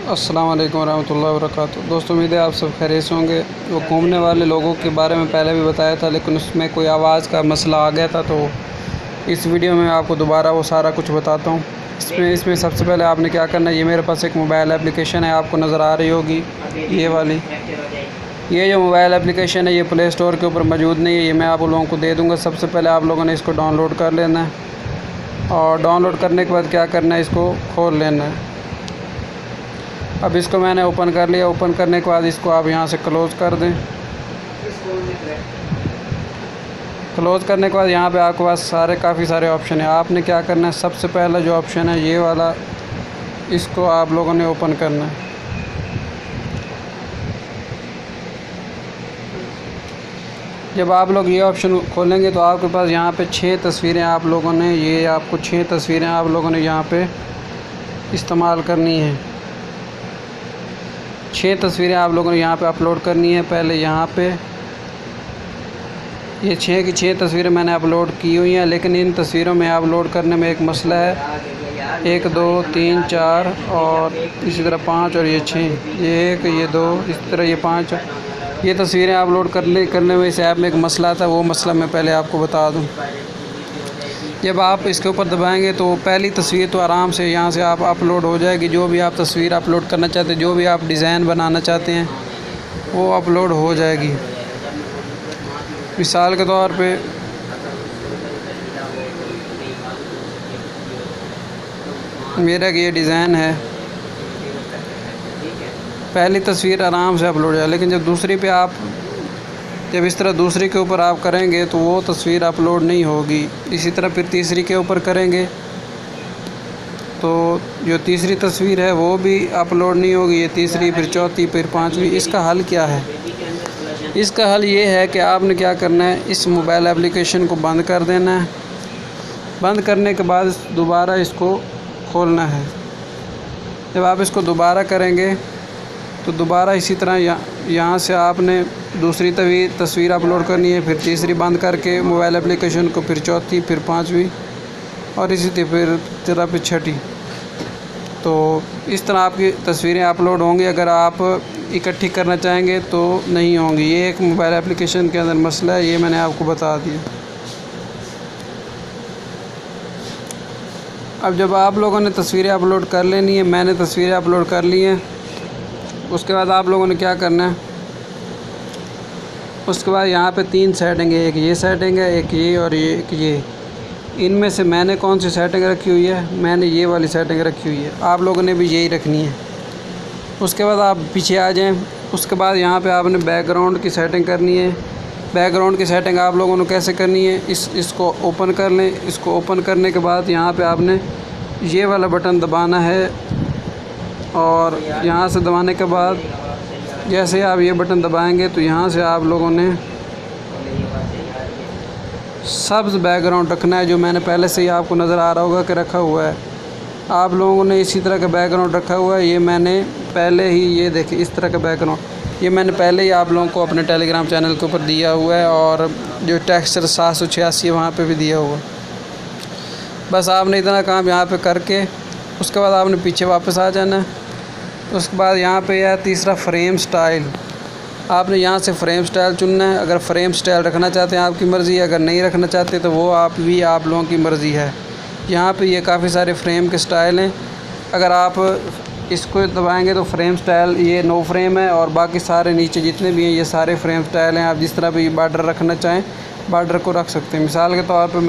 अस्सलाम वालेकुम रहमतुल्लाहि व बरकातुहू। दोस्तों, उम्मीद है आप सब खैरियत से होंगे। वो घूमने वाले लोगों के बारे में पहले भी बताया था, लेकिन उसमें कोई आवाज़ का मसला आ गया था, तो इस वीडियो में आपको दोबारा वो सारा कुछ बताता हूँ। इसमें सबसे पहले आपने क्या करना है, ये मेरे पास एक मोबाइल एप्लीकेशन है, आपको नज़र आ रही होगी ये वाली। ये जो मोबाइल एप्लीकेशन है ये प्ले स्टोर के ऊपर मौजूद नहीं है, ये मैं आप लोगों को दे दूँगा। सबसे पहले आप लोगों ने इसको डाउनलोड कर लेना है और डाउनलोड करने के बाद क्या करना है, इसको खोल लेना है। अब इसको मैंने ओपन कर लिया। ओपन करने के बाद इसको आप यहाँ से क्लोज़ कर दें। क्लोज़ करने के बाद यहाँ पे आपके पास काफ़ी सारे ऑप्शन है। आपने क्या करना है, सबसे पहला जो ऑप्शन है ये वाला, इसको आप लोगों ने ओपन करना है। जब आप लोग ये ऑप्शन खोलेंगे तो आपके पास यहाँ पे 6 तस्वीरें आप लोगों ने, ये आपको 6 तस्वीरें आप लोगों ने यहाँ पे इस्तेमाल करनी है। 6 तस्वीरें आप लोगों ने यहाँ पे अपलोड करनी है। पहले यहाँ पे ये 6 की 6 तस्वीरें मैंने अपलोड की हुई हैं, लेकिन इन तस्वीरों में अपलोड करने में एक मसला है। 1 2 3 4 और इसी तरह 5 और ये 6, ये 1 ये 2, इस तरह ये 5, ये तस्वीरें अपलोड करने में इस ऐप में एक मसला था। वो मसला मैं पहले आपको बता दूँ। जब आप इसके ऊपर दबाएंगे तो पहली तस्वीर तो आराम से यहाँ से आप अपलोड हो जाएगी। जो भी आप तस्वीर अपलोड करना चाहते हैं, जो भी आप डिज़ाइन बनाना चाहते हैं, वो अपलोड हो जाएगी। मिसाल के तौर पे मेरा ये डिज़ाइन है, पहली तस्वीर आराम से अपलोड है, लेकिन जब इस तरह दूसरी के ऊपर आप करेंगे तो वो तस्वीर अपलोड नहीं होगी। इसी तरह फिर तीसरी के ऊपर करेंगे तो जो तीसरी तस्वीर है वो भी अपलोड नहीं होगी। ये तीसरी, फिर चौथी, फिर पांचवी। इसका हल क्या है? इसका हल ये है कि आपने क्या करना है, इस मोबाइल एप्लीकेशन को बंद कर देना है। बंद करने के बाद दोबारा इसको खोलना है। जब आप इसको दोबारा करेंगे तो दोबारा इसी तरह यहाँ से आपने दूसरी तस्वीर अपलोड करनी है, फिर तीसरी बंद करके मोबाइल एप्लीकेशन को, फिर चौथी, फिर पांचवी और इसी तरह फिर छठी। तो इस तरह आपकी तस्वीरें अपलोड होंगी। अगर आप इकट्ठी करना चाहेंगे तो नहीं होंगी। ये एक मोबाइल एप्लीकेशन के अंदर मसला है, ये मैंने आपको बता दिया। अब जब आप लोगों ने तस्वीरें अपलोड कर लेनी है, मैंने तस्वीरें अपलोड कर ली हैं, उसके बाद आप लोगों ने क्या करना है, उसके बाद यहाँ पे 3 सेटिंग है। एक ये सेटिंग है, एक ये और एक ये। इनमें से मैंने कौन सी सेटिंग रखी हुई है? मैंने ये वाली सेटिंग रखी हुई है। आप लोगों ने भी यही रखनी है। उसके बाद आप पीछे आ जाएं। उसके बाद यहाँ पे आपने बैकग्राउंड की सेटिंग करनी है। बैकग्राउंड की सेटिंग आप लोगों ने कैसे करनी है, इसको ओपन कर लें। इसको ओपन करने के बाद यहाँ पर आपने ये वाला बटन दबाना है और यहाँ से दबाने के बाद जैसे आप ये बटन दबाएंगे तो यहाँ से आप लोगों ने सब्ज़ बैकग्राउंड रखना है, जो मैंने पहले से ही आपको नज़र आ रहा होगा कि रखा हुआ है। आप लोगों ने इसी तरह का बैकग्राउंड रखा हुआ है। ये मैंने पहले ही, ये देखिए इस तरह का बैकग्राउंड, ये मैंने पहले ही आप लोगों को अपने टेलीग्राम चैनल के ऊपर दिया हुआ है, और जो टेक्सचर 786 वहाँ पर भी दिया हुआ है। बस आपने इतना काम यहाँ पर करके उसके बाद आपने पीछे वापस आ जाना है। उसके बाद यहाँ पे है तीसरा फ्रेम स्टाइल। आपने यहाँ से फ्रेम स्टाइल चुनना है। अगर फ्रेम स्टाइल रखना चाहते हैं आपकी मर्ज़ी है, अगर नहीं रखना चाहते तो वो आप लोगों की मर्ज़ी है। यहाँ पे ये काफ़ी सारे फ्रेम के स्टाइल हैं। अगर आप इसको दबाएंगे तो फ्रेम स्टाइल ये नो फ्रेम है, और बाकी सारे नीचे जितने भी हैं ये सारे फ्रेम स्टाइल हैं। आप जिस तरह भी बार्डर रखना चाहें बार्डर को रख सकते हैं। मिसाल के तौर पर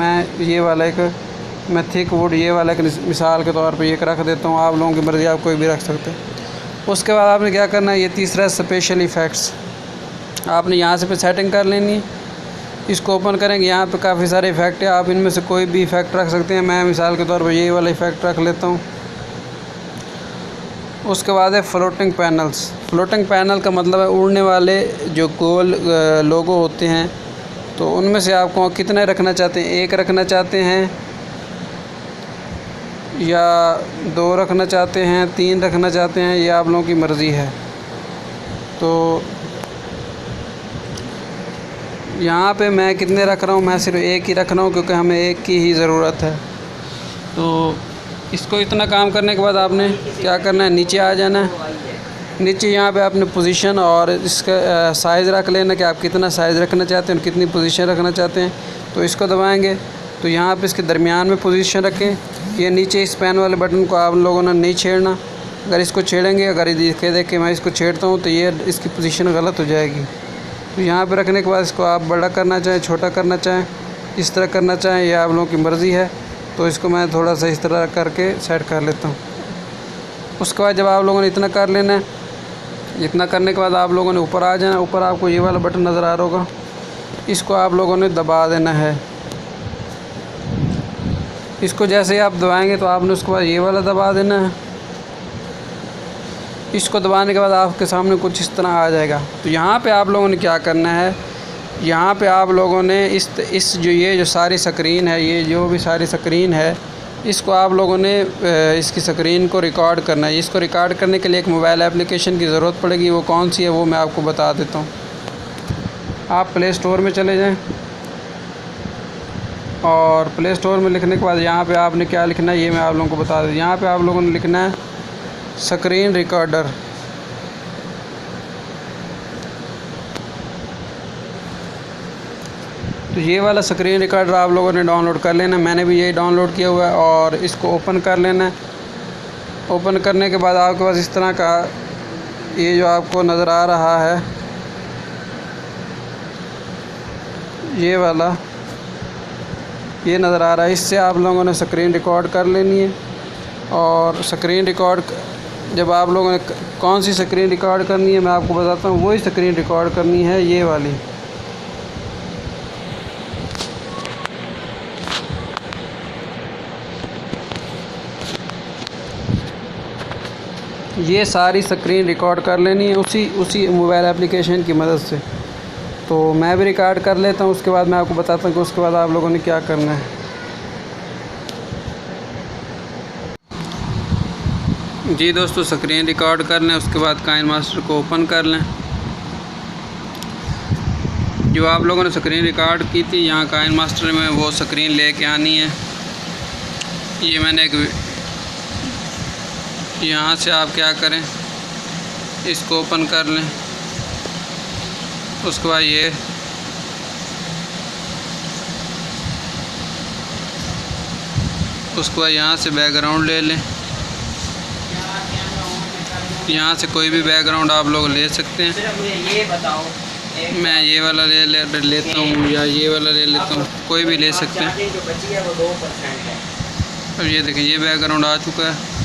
मैं थिक वुड ये वाला एक मिसाल के तौर पर एक रख देता हूँ। आप लोगों की मर्ज़ी, आप कोई भी रख सकते हैं। उसके बाद आपने क्या करना है, ये तीसरा स्पेशल इफ़ेक्ट्स, आपने यहाँ से पे सेटिंग कर लेनी है। इसको ओपन करेंगे, यहाँ पे काफ़ी सारे इफ़ेक्ट है, आप इनमें से कोई भी इफ़ेक्ट रख सकते हैं। मैं मिसाल के तौर पर यही वाला इफ़ेक्ट रख लेता हूँ। उसके बाद है फ्लोटिंग पैनल्स। फ्लोटिंग पैनल का मतलब है उड़ने वाले जो गोल लोगो होते हैं, तो उनमें से आपको कितने रखना चाहते हैं, 1 रखना चाहते हैं या 2 रखना चाहते हैं, 3 रखना चाहते हैं, ये आप लोगों की मर्ज़ी है। तो यहाँ पे मैं कितने रख रहा हूँ, मैं सिर्फ 1 ही रख रहा हूँ, क्योंकि हमें 1 की ही ज़रूरत है। तो इसको इतना काम करने के बाद आपने क्या करना है, नीचे आ जाना है। नीचे यहाँ पे आपने पोजीशन और इसका साइज़ रख लेना कि आप कितना साइज़ रखना चाहते हैं, कितनी पोजीशन रखना चाहते हैं। तो इसको दबाएंगे तो यहाँ पे इसके दरमियान में पोजीशन रखें। ये नीचे इस पेन वाले बटन को आप लोगों ने नहीं छेड़ना। अगर इसको छेड़ेंगे, अगर देख के मैं इसको छेड़ता हूँ तो ये इसकी पोजीशन गलत हो जाएगी। तो यहाँ पे रखने के बाद इसको आप बड़ा करना चाहें, छोटा करना चाहें, इस तरह करना चाहें, ये आप लोगों की मर्ज़ी है। तो इसको मैं थोड़ा सा इस तरह करके सेट कर लेता हूँ। उसके बाद जब आप लोगों ने इतना कर लेना है, इतना करने के बाद आप लोगों ने ऊपर आ जाना। ऊपर आपको ये वाला बटन नज़र आ रहा होगा, इसको आप लोगों ने दबा देना है। इसको जैसे ही आप दबाएंगे तो आपने उसके बाद ये वाला दबा देना है। इसको दबाने के बाद आपके सामने कुछ इस तरह आ जाएगा। तो यहाँ पे आप लोगों ने क्या करना है, यहाँ पे आप लोगों ने इस ये जो सारी स्क्रीन है, ये जो भी सारी स्क्रीन है, इसको आप लोगों ने इसकी स्क्रीन को रिकॉर्ड करना है। इसको रिकॉर्ड करने के लिए एक मोबाइल एप्लीकेशन की ज़रूरत पड़ेगी। वो कौन सी है वो मैं आपको बता देता हूँ। आप प्ले स्टोर में चले जाएं और प्ले स्टोर में लिखने के बाद यहाँ पे आपने क्या लिखना है ये मैं आप लोगों को बता दूँ। यहाँ पे आप लोगों ने लिखना है स्क्रीन रिकॉर्डर। तो ये वाला स्क्रीन रिकॉर्डर आप लोगों ने डाउनलोड कर लेना। मैंने भी यही डाउनलोड किया हुआ है और इसको ओपन कर लेना है। ओपन करने के बाद आपके पास इस तरह का ये जो आपको नज़र आ रहा है, ये वाला ये नज़र आ रहा है, इससे आप लोगों ने स्क्रीन रिकॉर्ड कर लेनी है। और स्क्रीन रिकॉर्ड जब आप लोगों ने कौन सी स्क्रीन रिकॉर्ड करनी है मैं आपको बताता हूँ। वही स्क्रीन रिकॉर्ड करनी है, ये वाली। ये सारी स्क्रीन रिकॉर्ड कर लेनी है उसी मोबाइल एप्लीकेशन की मदद से। तो मैं भी रिकॉर्ड कर लेता हूँ, उसके बाद मैं आपको बताता हूँ कि उसके बाद आप लोगों ने क्या करना है। जी दोस्तों, स्क्रीन रिकॉर्ड कर लें, उसके बाद काइनमास्टर को ओपन कर लें। जो आप लोगों ने स्क्रीन रिकॉर्ड की थी यहाँ काइनमास्टर में, वो स्क्रीन लेके आनी है। ये मैंने यहाँ से आप क्या करें, इसको ओपन कर लें। उसके बाद ये यहाँ से बैकग्राउंड ले लें। यहाँ से कोई भी बैकग्राउंड आप लोग ले सकते हैं। ये बताओ, मैं ये वाला लेता हूँ या ये वाला ले लेता हूँ, कोई भी ले सकते हैं। जो बची है वो 2% है। अब ये देखें, ये बैकग्राउंड आ चुका है।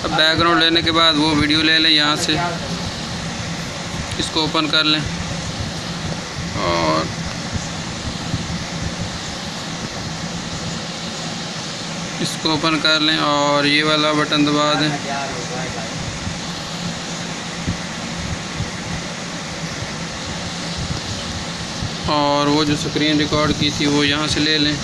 अब बैकग्राउंड लेने के बाद वो वीडियो ले लें, यहाँ से इसको ओपन कर लें और इसको ओपन कर लें और ये वाला बटन दबा दें। और वो जो स्क्रीन रिकॉर्ड की थी वो यहाँ से ले लें।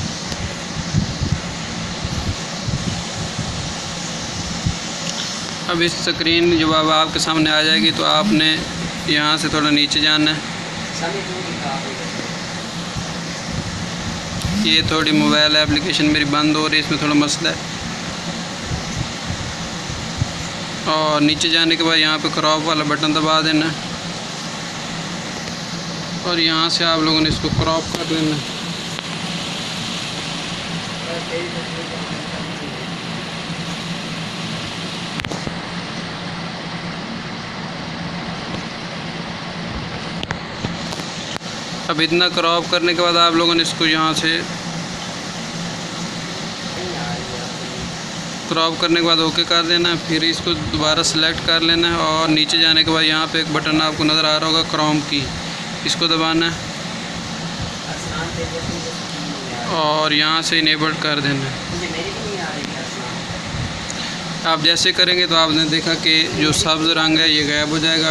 अब इस स्क्रीन जब अब आपके सामने आ जाएगी तो आपने यहाँ से थोड़ा नीचे जाना है। ये थोड़ी मोबाइल एप्लीकेशन मेरी बंद हो रही है, इसमें थोड़ा मसला है। और नीचे जाने के बाद यहाँ पे क्रॉप वाला बटन दबा देना है और यहाँ से आप लोगों ने इसको क्रॉप कर लेना है। अब इतना क्रॉप करने के बाद आप लोगों ने इसको यहाँ से क्रॉप करने के बाद ओके कर देना है। फिर इसको दोबारा सेलेक्ट कर लेना है और नीचे जाने के बाद यहाँ पे एक बटन आपको नज़र आ रहा होगा क्रोम की, इसको दबाना है और यहाँ से इनेबल कर देना है। आप जैसे करेंगे तो आपने देखा कि जो सब्ज़ रंग है ये गायब हो जाएगा।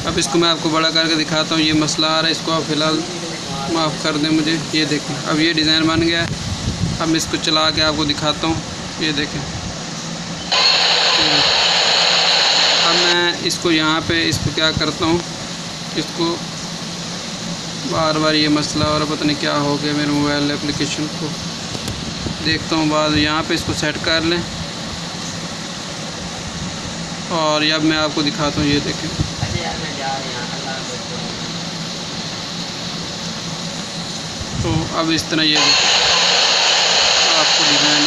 अब इसको मैं आपको बड़ा करके दिखाता हूँ। ये मसला आ रहा है, इसको आप फ़िलहाल माफ़ कर दें मुझे। ये देखें, अब ये डिज़ाइन बन गया है। अब मैं इसको चला के आपको दिखाता हूँ। ये देखें, अब मैं इसको यहाँ पे इसको क्या करता हूँ, इसको बार बार ये मसला और पता नहीं क्या हो गया मेरे मोबाइल एप्लीकेशन को। देखता हूँ बाद यहाँ पे इसको सेट कर लें। और अब मैं आपको दिखाता हूँ, ये देखें। अरे यार मैं जा रहा हूँ, अल्लाह बचाओ। तो अब इस तरह ये आपको डिज़ाइन